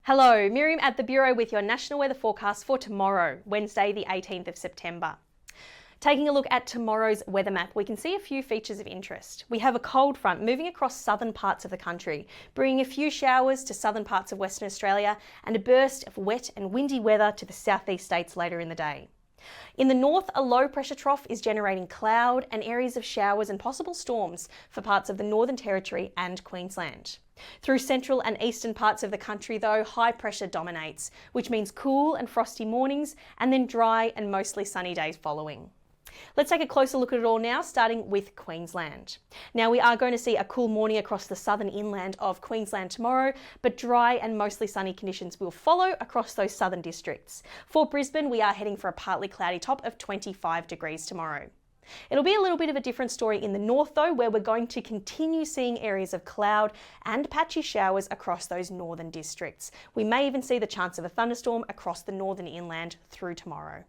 Hello, Miriam at the Bureau with your national weather forecast for tomorrow, Wednesday the 18th of September. Taking a look at tomorrow's weather map, we can see a few features of interest. We have a cold front moving across southern parts of the country, bringing a few showers to southern parts of Western Australia and a burst of wet and windy weather to the southeast states later in the day. In the north, a low pressure trough is generating cloud and areas of showers and possible storms for parts of the Northern Territory and Queensland. Through central and eastern parts of the country though, high pressure dominates, which means cool and frosty mornings and then dry and mostly sunny days following. Let's take a closer look at it all now, starting with Queensland. Now we are going to see a cool morning across the southern inland of Queensland tomorrow, but dry and mostly sunny conditions will follow across those southern districts. For Brisbane, we are heading for a partly cloudy top of 25 degrees tomorrow. It'll be a little bit of a different story in the north though, where we're going to continue seeing areas of cloud and patchy showers across those northern districts. We may even see the chance of a thunderstorm across the northern inland through tomorrow.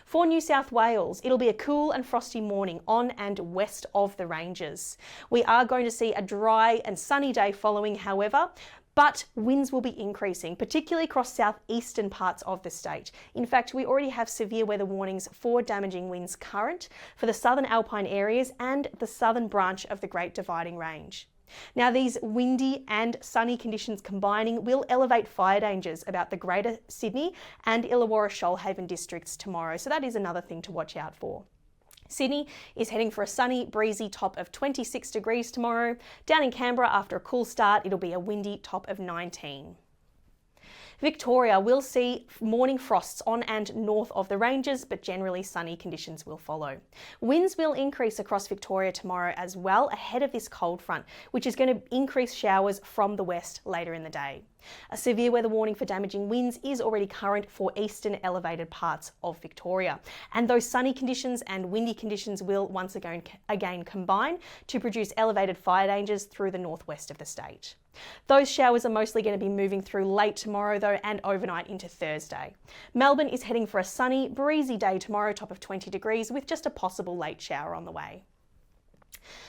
For New South Wales, it'll be a cool and frosty morning on and west of the ranges. We are going to see a dry and sunny day following, however, but winds will be increasing, particularly across southeastern parts of the state. In fact, we already have severe weather warnings for damaging winds current for the southern alpine areas and the southern branch of the Great Dividing Range. Now, these windy and sunny conditions combining will elevate fire dangers about the Greater Sydney and Illawarra Shoalhaven districts tomorrow, so that is another thing to watch out for. Sydney is heading for a sunny, breezy top of 26 degrees tomorrow. Down in Canberra, after a cool start, it'll be a windy top of 19. Victoria will see morning frosts on and north of the ranges, but generally sunny conditions will follow. Winds will increase across Victoria tomorrow as well, ahead of this cold front, which is going to increase showers from the west later in the day. A severe weather warning for damaging winds is already current for eastern elevated parts of Victoria. And those sunny conditions and windy conditions will once again combine to produce elevated fire dangers through the northwest of the state. Those showers are mostly going to be moving through late tomorrow though and overnight into Thursday. Melbourne is heading for a sunny, breezy day tomorrow, top of 20 degrees with just a possible late shower on the way.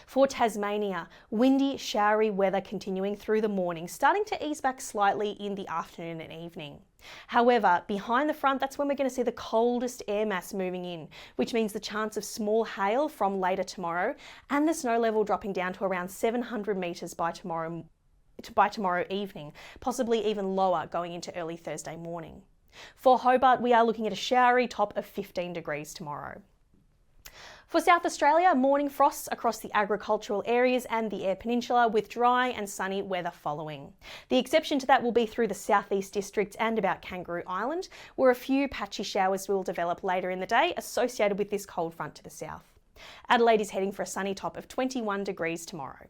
For Tasmania, windy, showery weather continuing through the morning, starting to ease back slightly in the afternoon and evening. However, behind the front, that's when we're going to see the coldest air mass moving in, which means the chance of small hail from later tomorrow and the snow level dropping down to around 700 metres by tomorrow evening, possibly even lower going into early Thursday morning. For Hobart, we are looking at a showery top of 15 degrees tomorrow. For South Australia, morning frosts across the agricultural areas and the Eyre Peninsula with dry and sunny weather following. The exception to that will be through the southeast districts and about Kangaroo Island, where a few patchy showers will develop later in the day associated with this cold front to the south. Adelaide is heading for a sunny top of 21 degrees tomorrow.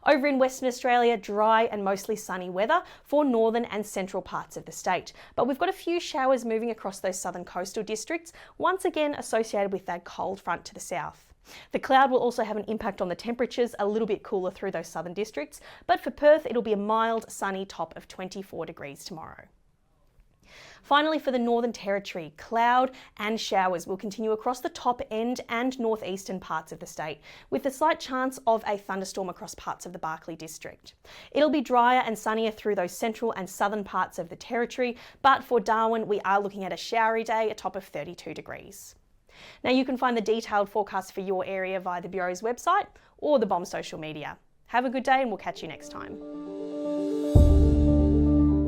Over in Western Australia, dry and mostly sunny weather for northern and central parts of the state. But we've got a few showers moving across those southern coastal districts, once again associated with that cold front to the south. The cloud will also have an impact on the temperatures, a little bit cooler through those southern districts, but for Perth it'll be a mild, sunny top of 24 degrees tomorrow. Finally, for the Northern Territory, cloud and showers will continue across the top end and northeastern parts of the state, with a slight chance of a thunderstorm across parts of the Barkly district. It'll be drier and sunnier through those central and southern parts of the Territory, but for Darwin, we are looking at a showery day, a top of 32 degrees. Now, you can find the detailed forecast for your area via the Bureau's website or the BOM social media. Have a good day and we'll catch you next time.